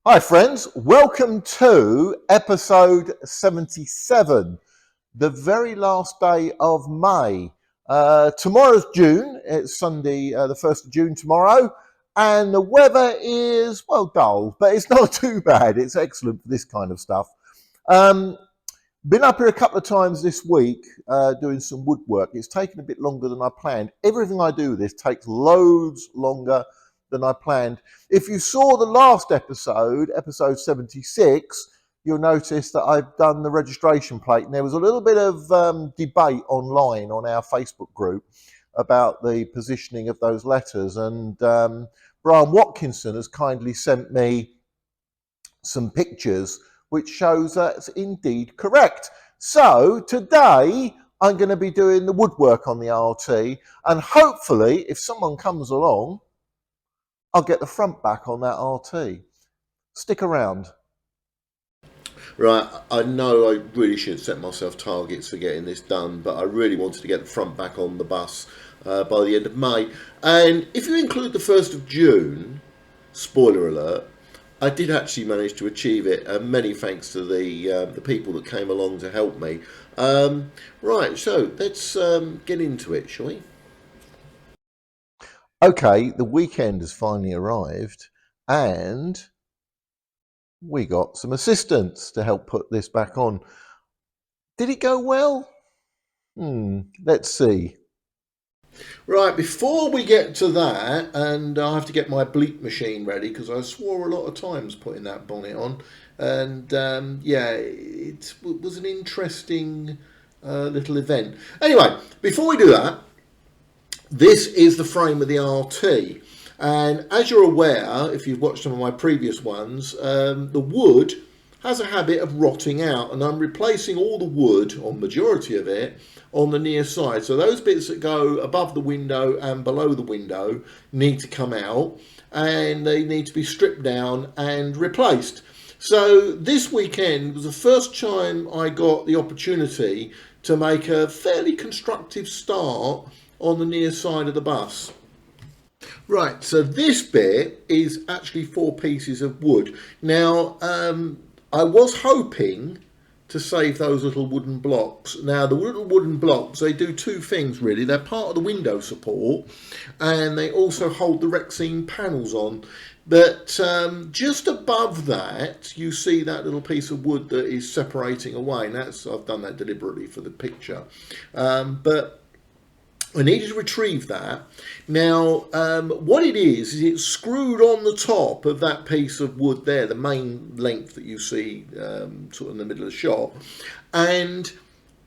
Hi friends, welcome to episode 77, the very last day of May. Tomorrow's June, it's Sunday the 1st of June tomorrow, and the weather is, well, dull, but it's not too bad. It's excellent for this kind of stuff. Been up here a couple of times this week doing some woodwork. It's taken a bit longer than I planned. Everything I do with this takes loads longer than I planned. If you saw the last episode, episode 76, you'll notice that I've done the registration plate. And there was a little bit of debate online on our Facebook group about the positioning of those letters. And Brian Watkinson has kindly sent me some pictures which shows that's indeed correct. So today I'm going to be doing the woodwork on the RT, and hopefully if someone comes along, I'll get the front back on that RT. Stick around. Right, I know I really shouldn't set myself targets for getting this done, but I really wanted to get the front back on the bus by the end of May. And if you include the 1st of June, spoiler alert, I did actually manage to achieve it, and many thanks to the people that came along to help me. Right, so let's get into it, shall we? Okay, the weekend has finally arrived, and we got some assistants to help put this back on. Did it go well? Let's see. Right, before we get to that, and I have to get my bleep machine ready because I swore a lot of times putting that bonnet on, and yeah, it was an interesting little event. Anyway, before we do that, this is the frame of the RT, and as you're aware, if you've watched some of my previous ones, the wood has a habit of rotting out, and I'm replacing all the wood, or majority of it, on the near side. So those bits that go above the window and below the window need to come out, and they need to be stripped down and replaced. So this weekend was the first time I got the opportunity to make a fairly constructive start on the near side of the bus. Right, so this bit is actually 4 pieces of wood. Now, I was hoping to save those little wooden blocks. Now, the little wooden blocks, they do 2 things really. They're part of the window support, and they also hold the Rexine panels on. But just above that, you see that little piece of wood that is separating away. And I've done that deliberately for the picture. But I needed to retrieve that. Now, what it is it's screwed on the top of that piece of wood there, the main length that you see sort of in the middle of the shot. And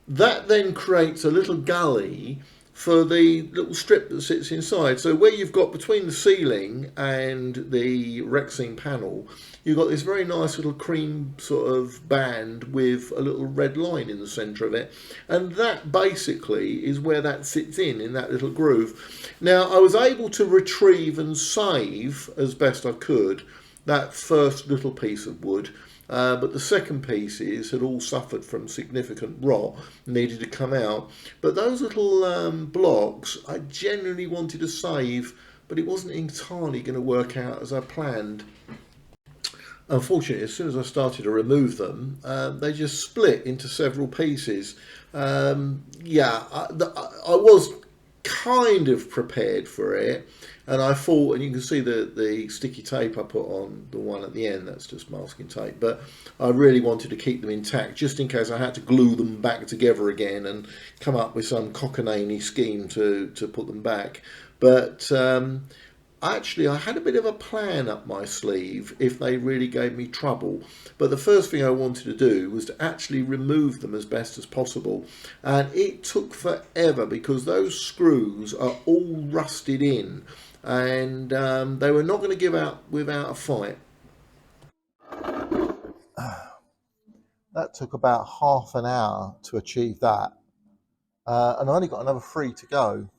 that then creates a little gully for the little strip that sits inside. So where you've got between the ceiling and the Rexine panel, you've got this very nice little cream sort of band with a little red line in the centre of it. And that basically is where that sits in that little groove. Now, I was able to retrieve and save as best I could that first little piece of wood. But the second pieces had all suffered from significant rot, needed to come out. But those little blocks I genuinely wanted to save, but it wasn't entirely going to work out as I planned. Unfortunately, as soon as I started to remove them, they just split into several pieces. Yeah, I was kind of prepared for it, and I thought, and you can see the sticky tape I put on the one at the end, that's just masking tape, but I really wanted to keep them intact just in case I had to glue them back together again and come up with some cockanamey scheme to put them back. But actually, I had a bit of a plan up my sleeve if they really gave me trouble. But the first thing I wanted to do was to actually remove them as best as possible. And it took forever because those screws are all rusted in. And they were not going to give out without a fight. That took about half an hour to achieve that. And I only got another 3 to go.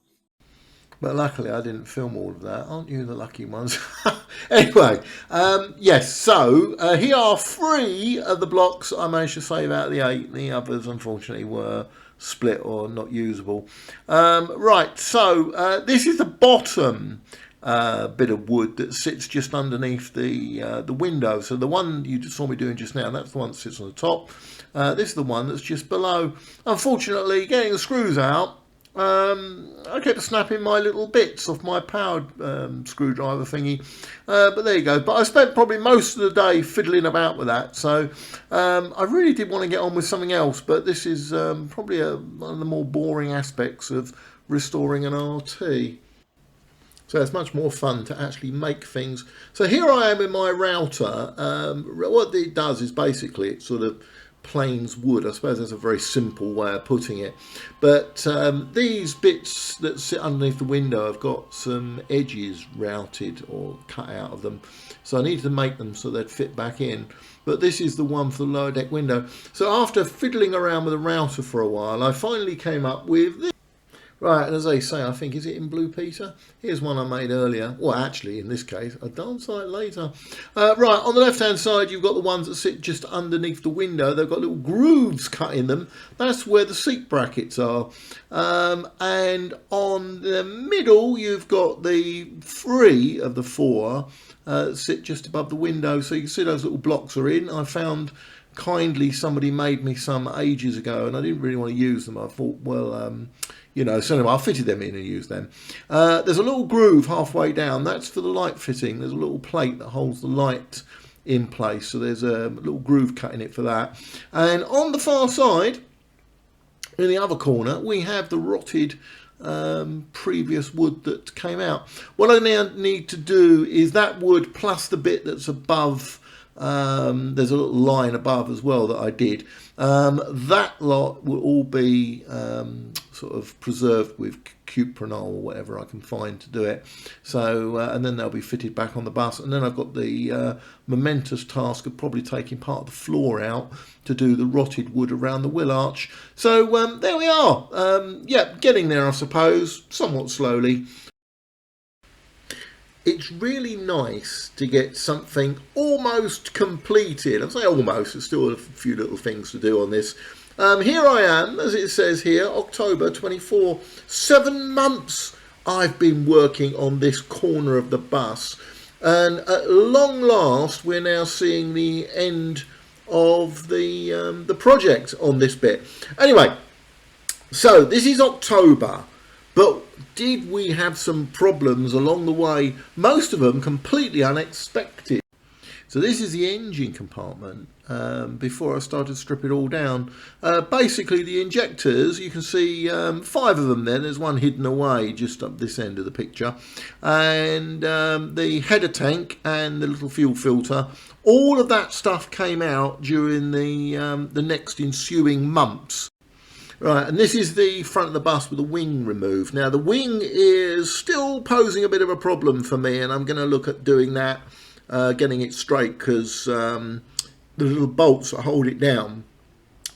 But luckily I didn't film all of that. Aren't you the lucky ones? Anyway, yes, so here are 3 of the blocks I managed to save out of the 8. The others, unfortunately, were split or not usable. Right, so this is the bottom bit of wood that sits just underneath the window. So the one you just saw me doing just now, that's the one that sits on the top. This is the one that's just below. Unfortunately, getting the screws out, I kept snapping my little bits off my powered screwdriver thingy, but there you go. But I spent probably most of the day fiddling about with that, so I really did want to get on with something else, but this is probably one of the more boring aspects of restoring an RT. So it's much more fun to actually make things. So here I am in my router. What it does is basically it sort of planes wood. I suppose that's a very simple way of putting it. But these bits that sit underneath the window have got some edges routed or cut out of them. So I needed to make them so they'd fit back in. But this is the one for the lower deck window. So after fiddling around with the router for a while, I finally came up with this. Right, and as they say, I think, is it in Blue Peter? Here's one I made earlier. Well, actually, in this case, a darn sight later. Right, on the left-hand side, you've got the ones that sit just underneath the window. They've got little grooves cut in them. That's where the seat brackets are. And on the middle, you've got the 3 of the 4 sit just above the window. So you can see those little blocks are in. I found kindly somebody made me some ages ago, and I didn't really want to use them. I thought, well, you know, so anyway, I fitted them in and used them. There's a little groove halfway down. That's for the light fitting. There's a little plate that holds the light in place. So there's a little groove cut in it for that. And on the far side, in the other corner, we have the rotted previous wood that came out. What I now need to do is that wood plus the bit that's above. There's a little line above as well that I did. That lot will all be sort of preserved with cuprinol or whatever I can find to do it. So and then they'll be fitted back on the bus. And then I've got the momentous task of probably taking part of the floor out to do the rotted wood around the wheel arch. So there we are. Yeah, getting there, I suppose, somewhat slowly. It's really nice to get something almost completed. I say almost, there's still a few little things to do on this. Here I am, as it says here, October 24. 7 months I've been working on this corner of the bus. And at long last, we're now seeing the end of the project on this bit. Anyway, so this is October. But did we have some problems along the way? Most of them completely unexpected. So this is the engine compartment before I started to strip it all down. Basically the injectors, you can see 5 of them there. There's one hidden away just up this end of the picture. And the header tank and the little fuel filter. All of that stuff came out during the next ensuing months. Right, and this is the front of the bus with the wing removed. Now, the wing is still posing a bit of a problem for me, and I'm going to look at doing that, getting it straight, because the little bolts that hold it down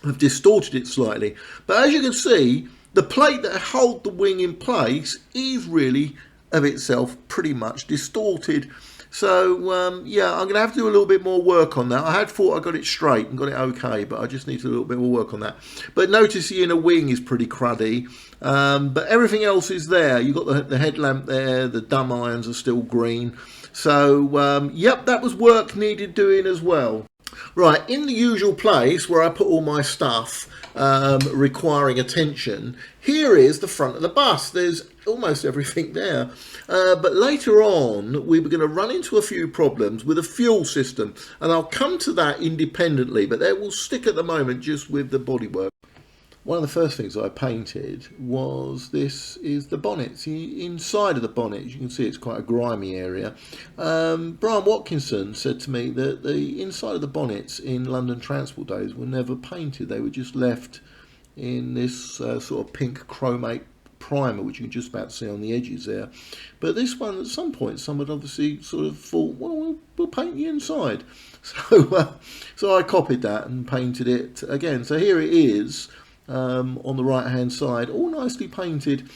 have distorted it slightly. But as you can see, the plate that holds the wing in place is really, of itself, pretty much distorted. So, yeah, I'm going to have to do a little bit more work on that. I had thought I got it straight and got it okay, but I just need to do a little bit more work on that. But notice the inner wing is pretty cruddy, but everything else is there. You've got the headlamp there, the dumb irons are still green. So, yep, that was work needed doing as well. Right, in the usual place where I put all my stuff requiring attention, here is the front of the bus. There's almost everything there. But later on, we were going to run into a few problems with a fuel system, and I'll come to that independently, but they will stick at the moment just with the bodywork. One of the first things I painted was this is the bonnet. See, inside of the bonnet, as you can see, it's quite a grimy area. Brian Watkinson said to me that the inside of the bonnets in London Transport days were never painted. They were just left in this sort of pink chromate primer, which you can just about see on the edges there. But this one, at some point, someone obviously sort of thought, well, we'll paint the inside. So I copied that and painted it again. So here it is. On the right hand side, all nicely painted.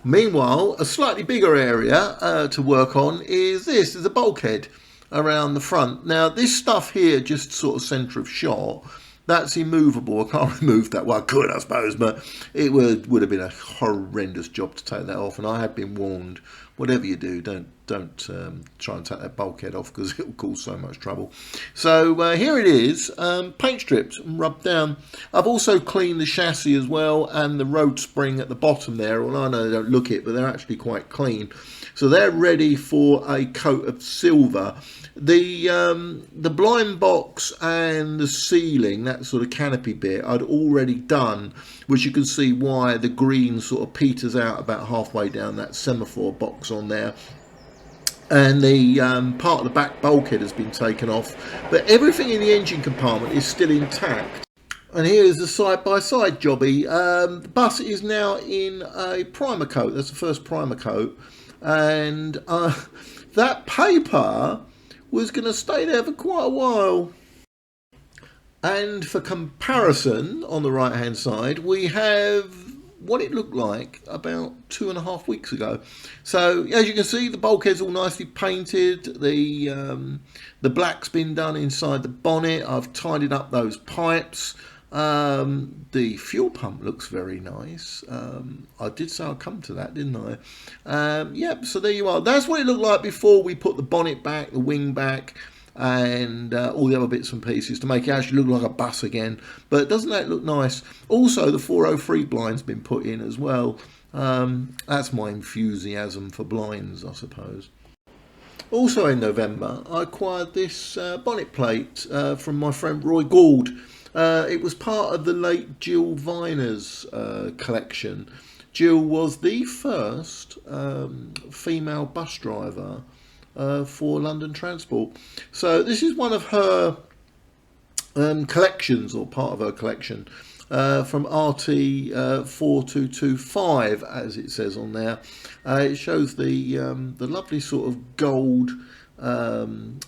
Meanwhile, a slightly bigger area to work on is this. There's a bulkhead around the front. Now this stuff here just sort of centre of shot That's immovable. I can't remove that. Well, I could, I suppose, but it would have been a horrendous job to take that off. And I have been warned, whatever you do, don't try and take that bulkhead off because it will cause so much trouble. So here it is, paint stripped and rubbed down. I've also cleaned the chassis as well and the road spring at the bottom there. Well, I know they don't look it, but they're actually quite clean. So they're ready for a coat of silver. The blind box and the ceiling, that sort of canopy bit, I'd already done, which you can see why the green sort of peters out about halfway down that semaphore box on there. And the part of the back bulkhead has been taken off, but everything in the engine compartment is still intact. And here's the side-by-side jobby. The bus is now in a primer coat. That's the first primer coat. And that paper was going to stay there for quite a while. And for comparison, on the right-hand side, we have what it looked like about 2.5 weeks ago. So as you can see, the bulkhead's all nicely painted. The black's been done inside the bonnet. I've tidied up those pipes. The fuel pump looks very nice. I did say I'd come to that, didn't I? Yep, so there you are. That's what it looked like before we put the bonnet back, the wing back, and all the other bits and pieces to make it actually look like a bus again. But doesn't that look nice? Also, the 403 blind's been put in as well. That's my enthusiasm for blinds, I suppose. Also in November, I acquired this bonnet plate from my friend Roy Gould. It was part of the late Jill Viner's collection. Jill was the first female bus driver for London Transport. So this is one of her collections, or part of her collection, from RT 4225, as it says on there. It shows the lovely sort of gold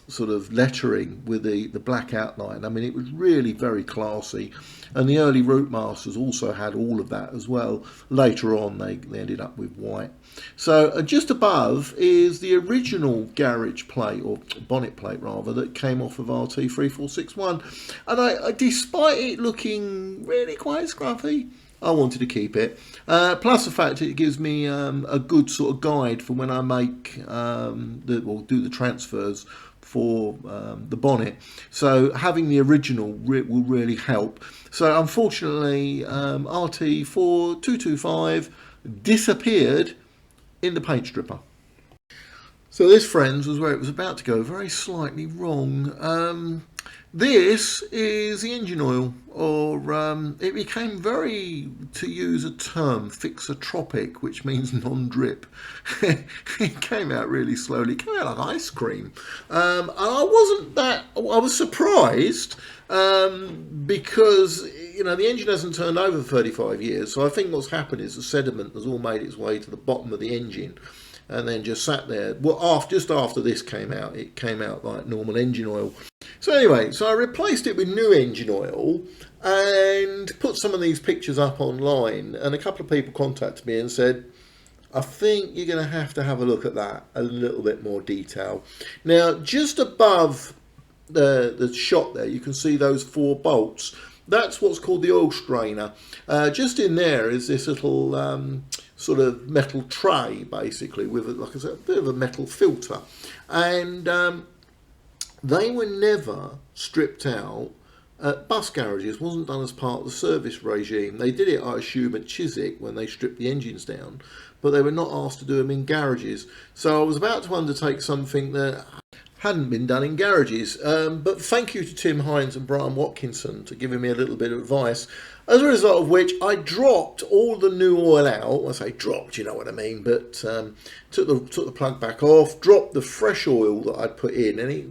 sort of lettering with the black outline. I mean, it was really very classy, and the early Route Masters also had all of that as well. Later on they ended up with white. So just above is the original garage plate, or bonnet plate rather, that came off of RT 3461, and I despite it looking really quite scruffy, I wanted to keep it. Plus the fact it gives me a good sort of guide for when I make do the transfers for the bonnet. So having the original will really help. So unfortunately, RT 4225 disappeared in the paint stripper. So this, friends, was where it was about to go very slightly wrong. This is the engine oil, or it became very, to use a term, fixotropic, which means non-drip. It came out really slowly. It came out like ice cream. And I was surprised because, you know, the engine hasn't turned over for 35 years. So I think what's happened is the sediment has all made its way to the bottom of the engine and then just sat there. Well, just after this came out, it came out like normal engine oil. So anyway, so I replaced it with new engine oil and put some of these pictures up online, and a couple of people contacted me and said, I think you're going to have a look at that a little bit more detail. Now, just above the shot there, you can see those 4 bolts. That's what's called the oil strainer. Just in there is this little sort of metal tray, basically, with like I said, a bit of a metal filter. And they were never stripped out at bus garages. It wasn't done as part of the service regime. They did it, I assume, at Chiswick when they stripped the engines down, but they were not asked to do them in garages. So I was about to undertake something that hadn't been done in garages. But thank you to Tim Hines and Brian Watkinson for giving me a little bit of advice. As a result of which, I dropped all the new oil out. I say dropped, you know what I mean, but took the plug back off, dropped the fresh oil that I'd put in, and it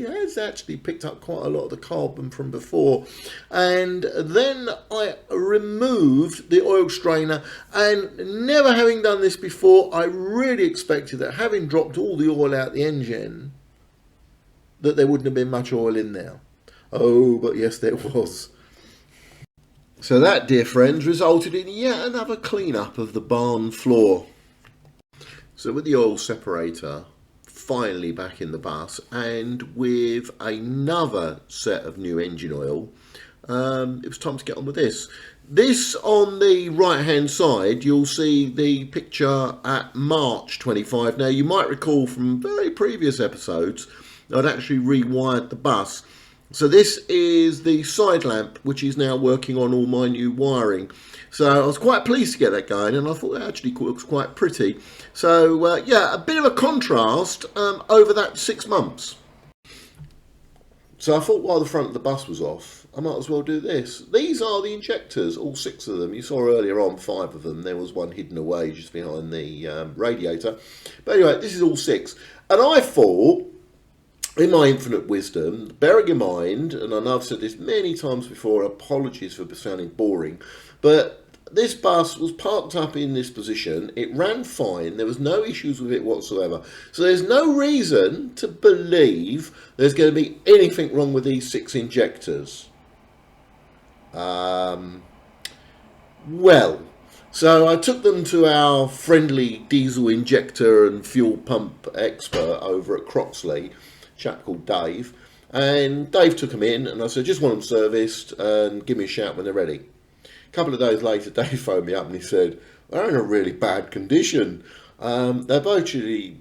has actually picked up quite a lot of the carbon from before. And then I removed the oil strainer, and never having done this before, I really expected that, having dropped all the oil out the engine, that there wouldn't have been much oil in there. Oh, but yes, there was. So that, dear friends, resulted in yet another clean-up of the barn floor. So with the oil separator finally back in the bus, and with another set of new engine oil, it was time to get on with this. This, on the right hand side, you'll see the picture at March 25. Now, you might recall from very previous episodes I'd actually rewired the bus. So this is the side lamp, which is now working on all my new wiring. So I was quite pleased to get that going, and I thought it actually looks quite pretty. So yeah, a bit of a contrast over that 6 months. So I thought while the front of the bus was off, I might as well do this. These are the injectors, all 6 of them. You saw earlier on 5 of them. There was one hidden away just behind the radiator. But anyway, this is all 6. And I thought, in my infinite wisdom, bearing in mind, and I know I've said this many times before, apologies for sounding boring, but this bus was parked up in this position. It ran fine. There was no issues with it whatsoever. So there's no reason to believe there's going to be anything wrong with these 6 injectors. Well, so I took them to our friendly diesel injector and fuel pump expert over at Croxley, a chap called Dave. And Dave took them in, and I said, just want them serviced and give me a shout when they're ready. A couple of days later, Dave phoned me up and he said, they're in a really bad condition. They're actually,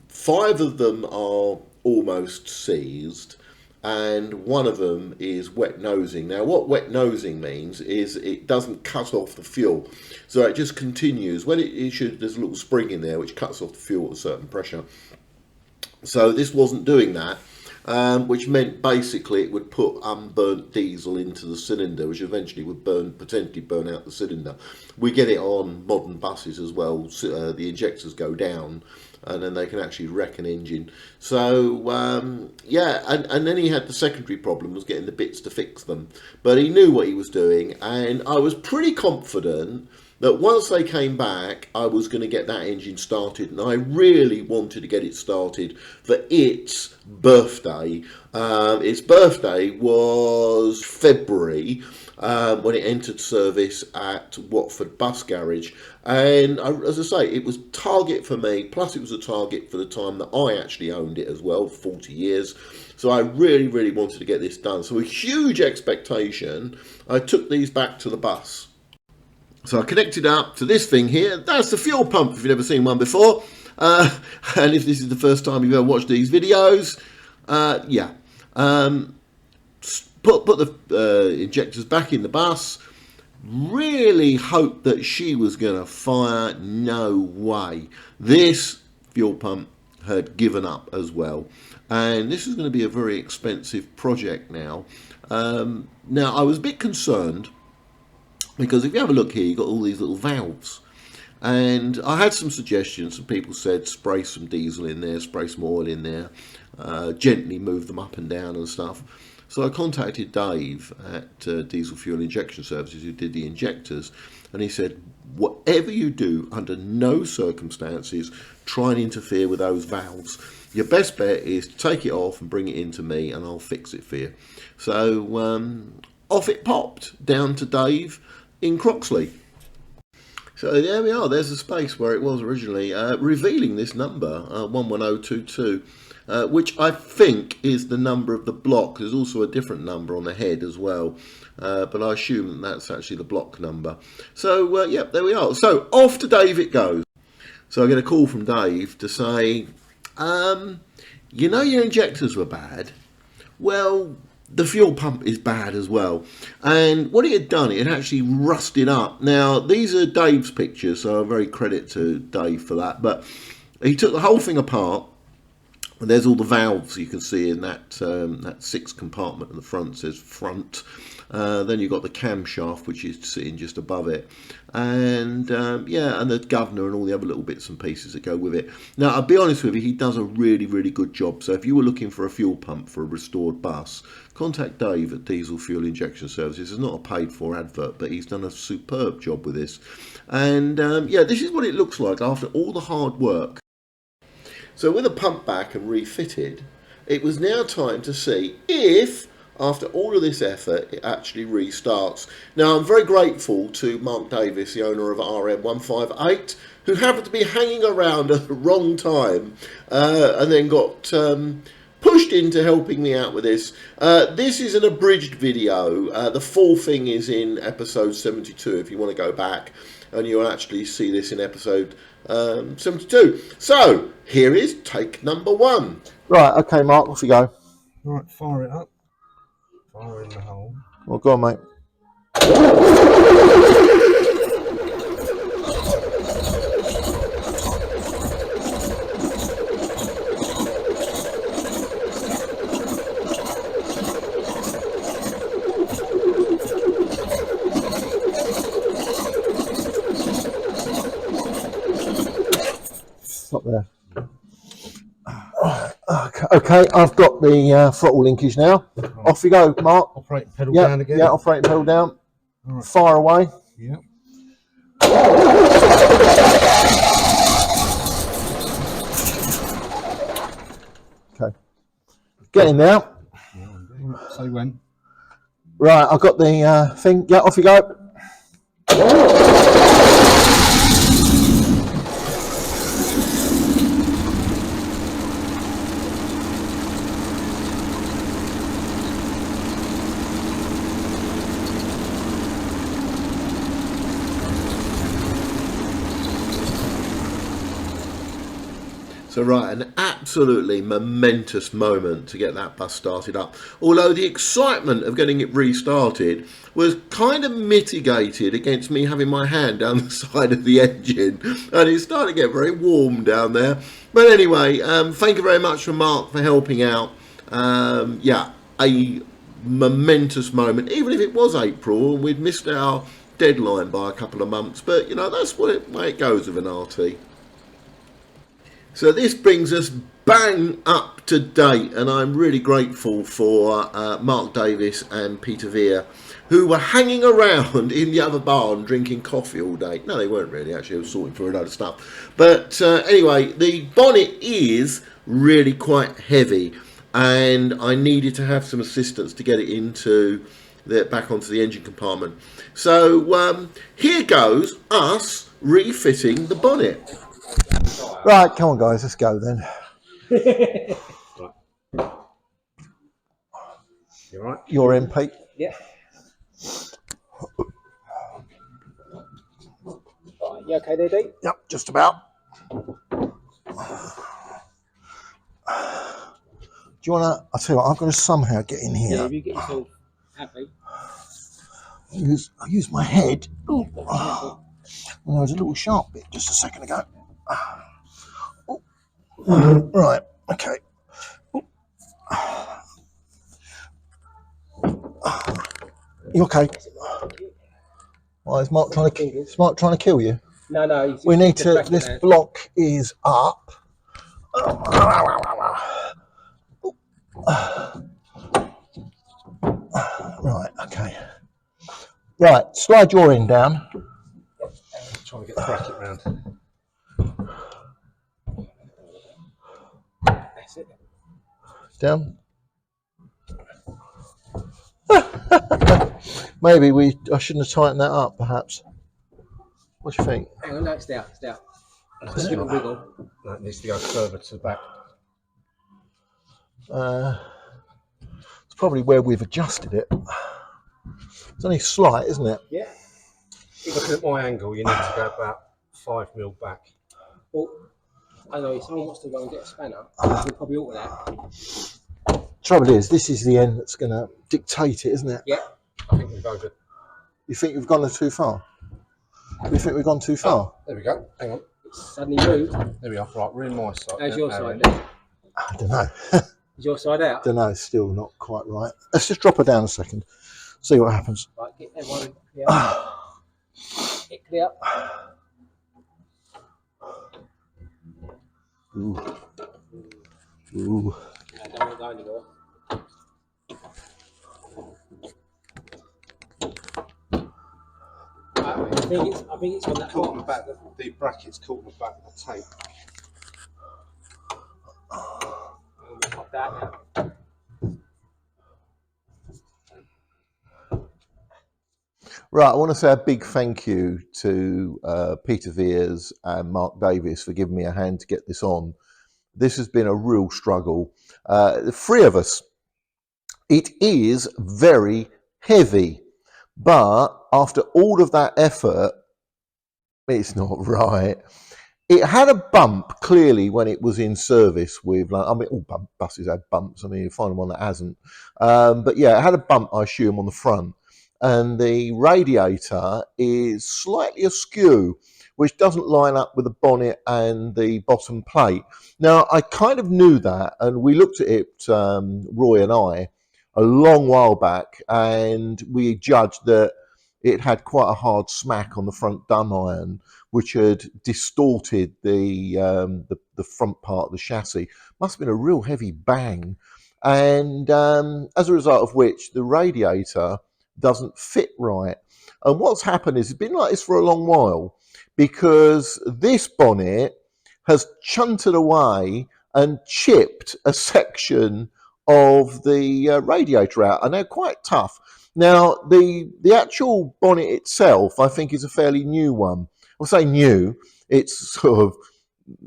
5 of them are almost seized, and 1 of them is wet nosing. Now, what wet nosing means is it doesn't cut off the fuel, so it just continues. When it should, there's a little spring in there which cuts off the fuel at a certain pressure. So this wasn't doing that. Which meant basically it would put unburnt diesel into the cylinder, which eventually would potentially burn out the cylinder. We get it on modern buses as well. So, the injectors go down, and then they can actually wreck an engine. So yeah, and then he had the secondary problem was getting the bits to fix them. But he knew what he was doing, and I was pretty confident that once they came back, I was going to get that engine started, and I really wanted to get it started for its birthday. Its birthday was February, when it entered service at Watford Bus Garage. And as I say, it was target for me, plus it was a target for the time that I actually owned it as well, 40 years. So I really, really wanted to get this done. So with huge expectation, I took these back to the bus. So I connected up to this thing here. That's the fuel pump, if you've never seen one before. And if this is the first time you've ever watched these videos, yeah. Put the injectors back in the bus. Really hoped that she was going to fire. No way. This fuel pump had given up as well. And this is going to be a very expensive project now. Now, I was a bit concerned, because if you have a look here, you've got all these little valves. And I had some suggestions. Some people said spray some diesel in there, spray some oil in there, gently move them up and down and stuff. So I contacted Dave at Diesel Fuel Injection Services, who did the injectors, and he said, whatever you do, under no circumstances, try and interfere with those valves. Your best bet is to take it off and bring it into me, and I'll fix it for you. So off it popped, down to Dave in Croxley. So there we are, there's the space where it was originally, revealing this number, 11022, which I think is the number of the block. There's also a different number on the head as well, but I assume that that's actually the block number. So, yep, there we are. So, off to Dave it goes. So I get a call from Dave to say, you know your injectors were bad? Well, the fuel pump is bad as well. And what it had done, it had actually rusted up. Now, these are Dave's pictures, so I'm very credit to Dave for that. But he took the whole thing apart, and there's all the valves you can see in that that 6 compartment at the front, says front. Then you've got the camshaft, which is sitting just above it. And yeah, and the governor and all the other little bits and pieces that go with it. Now, I'll be honest with you, he does a really, really good job. So if you were looking for a fuel pump for a restored bus, contact Dave at Diesel Fuel Injection Services. It's not a paid-for advert, but he's done a superb job with this. And yeah, this is what it looks like after all the hard work. So with the pump back and refitted, it was now time to see if, after all of this effort, it actually restarts. Now, I'm very grateful to Mark Davis, the owner of RM158, who happened to be hanging around at the wrong time, and then got pushed into helping me out with this. This is an abridged video. The full thing is in episode 72 if you want to go back, and you'll actually see this in episode 72. So here is take number 1. Right, okay, Mark, off you go. Right, fire it up. Fire in the hole. Well, go on, mate. Stop there. Okay, I've got the throttle linkage now. Right. Off you go, Mark. Operating pedal Yep, down again. yeah, operating pedal down. Right. Fire away. Yep. Okay. Getting now. Say when. Right, I've got the thing. Yeah, off you go. So right, an absolutely momentous moment to get that bus started up. Although the excitement of getting it restarted was kind of mitigated against me having my hand down the side of the engine, and it started to get very warm down there. But anyway, thank you very much for Mark for helping out. Yeah, a momentous moment, even if it was April and we'd missed our deadline by a couple of months. But you know, that's what way it goes with an RT. So this brings us bang up to date, and I'm really grateful for Mark Davis and Peter Veer, who were hanging around in the other barn drinking coffee all day. No, they weren't really, actually. I was sorting through a load of stuff. But anyway, the bonnet is really quite heavy, and I needed to have some assistance to get it into back onto the engine compartment. So here goes us refitting the bonnet. Right, come on, guys, let's go then. Right. You alright? You're in, Pete. Yeah. Right, you okay there, Dee? Yep, just about. Do you want to? I'll tell you what, I'm going to somehow get in Yeah, here. if you get yourself happy. I use my head. Oh, well, there was a little sharp bit just a second ago. Oh. Right, okay. You okay? Why is Mark trying to kill you? No, We need to. This block is up. Right, okay. Right, slide your end down. Trying to get the bracket round. That's it. Down. Maybe I shouldn't have tightened that up, perhaps. What do you think? Hang on, no, it's down, it's down. Just a little wiggle. That needs to go further to the back. It's probably where we've adjusted it. It's only slight, isn't it? Yeah. Looking at my angle, you need to go about 5mm back. Well, I know if someone wants to go and get a spanner, we'll probably alter that. Trouble is, this is the end that's going to dictate it, isn't it? Yeah. I think we've over. You think we've gone too far? You think we've gone too far? There we go. Hang on. It's suddenly moved. There we are. Right, we're in my side. How's your side end. then? I don't know. Is your side out? Don't know. Still not quite right. Let's just drop her down a second. See what happens. Right, get everyone clear. Get clear. Ooh. Ooh. I don't want to go anywhere. I think it's on that Caught on the bottom. back. The bracket's caught on the back of the tape. Pop that now. Right, I want to say a big thank you to Peter Veers and Mark Davis for giving me a hand to get this on. this has been a real struggle. The three of us. It is very heavy, but after all of that effort, it's not right. It had a bump clearly when it was in service with, like, I mean, all buses have bumps. I mean, you find one that hasn't. But yeah, it had a bump, I assume, on the front. And the radiator is slightly askew, which doesn't line up with the bonnet and the bottom plate. Now, I kind of knew that, and we looked at it, Roy and I, a long while back, and we judged that it had quite a hard smack on the front dumb iron, which had distorted the front part of the chassis. Must have been a real heavy bang, and as a result of which the radiator doesn't fit right. And what's happened is it's been like this for a long while, because this bonnet has chunted away and chipped a section of the radiator out, and they're quite tough. Now, the actual bonnet itself, I think, is a fairly new one. I'll say new. It's sort of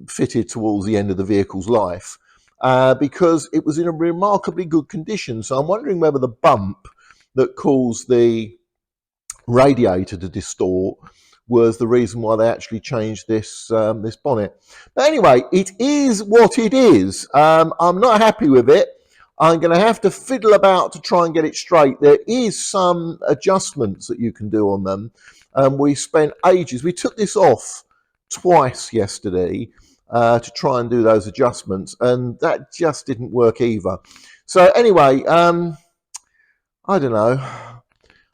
fitted towards the end of the vehicle's life, because it was in a remarkably good condition. So I'm wondering whether the bump that caused the radiator to distort was the reason why they actually changed this this bonnet. But anyway, it is what it is. I'm not happy with it. I'm going to have to fiddle about to try and get it straight. There is some adjustments that you can do on them. We spent ages. We took this off twice yesterday to try and do those adjustments, and that just didn't work either. So anyway, I don't know.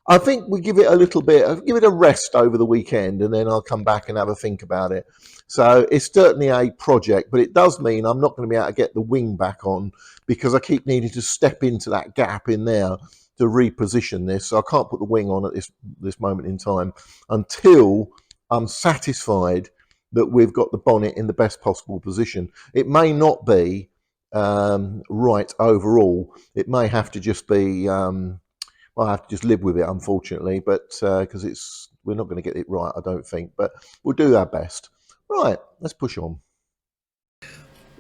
I think we give it a little bit, give it a rest over the weekend, and then I'll come back and have a think about it. So it's certainly a project, but it does mean I'm not going to be able to get the wing back on, because I keep needing to step into that gap in there to reposition this. So I can't put the wing on at this moment in time until I'm satisfied that we've got the bonnet in the best possible position. It may not be right overall. It may have to just be... I have to just live with it, unfortunately, but because we're not going to get it right, I don't think, but we'll do our best. Right, let's push on.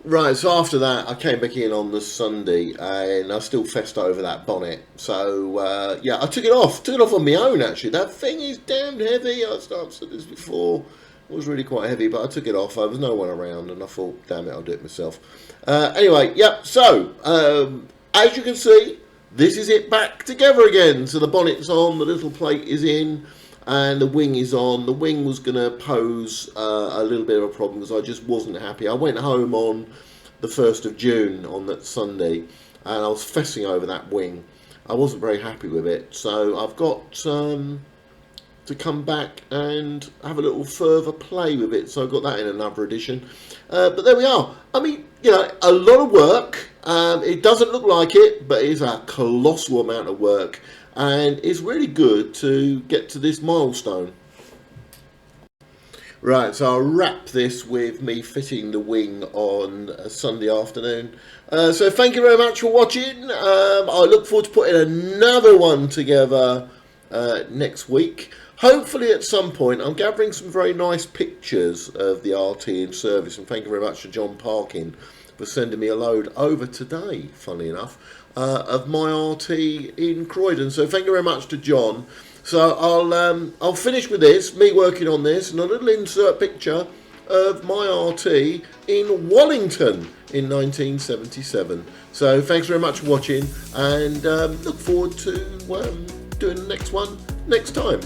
Right, so after that, I came back in on the Sunday, and I still fessed over that bonnet. So yeah, I took it off on my own. Actually, that thing is damned heavy. I've said this before. It was really quite heavy, but I took it off. There was no one around, and I thought, damn it, I'll do it myself. Anyway, yeah. So as you can see, this is it back together again. So the bonnet's on, the little plate is in, and the wing is on. The wing was going to pose a little bit of a problem because I just wasn't happy. I went home on the 1st of June on that Sunday, and I was fessing over that wing. I wasn't very happy with it, so I've got to come back and have a little further play with it. So I got that in another edition. But there we are. I mean, you know, a lot of work. It doesn't look like it, but it's a colossal amount of work, and it's really good to get to this milestone. Right, so I'll wrap this with me fitting the wing on a Sunday afternoon. So thank you very much for watching. I look forward to putting another one together next week. Hopefully at some point. I'm gathering some very nice pictures of the RT in service, and thank you very much to John Parkin for sending me a load over today, funnily enough, of my RT in Croydon. So thank you very much to John. So I'll finish with this, me working on this, and a little insert picture of my RT in Wallington in 1977. So thanks very much for watching, and look forward to doing the next one next time.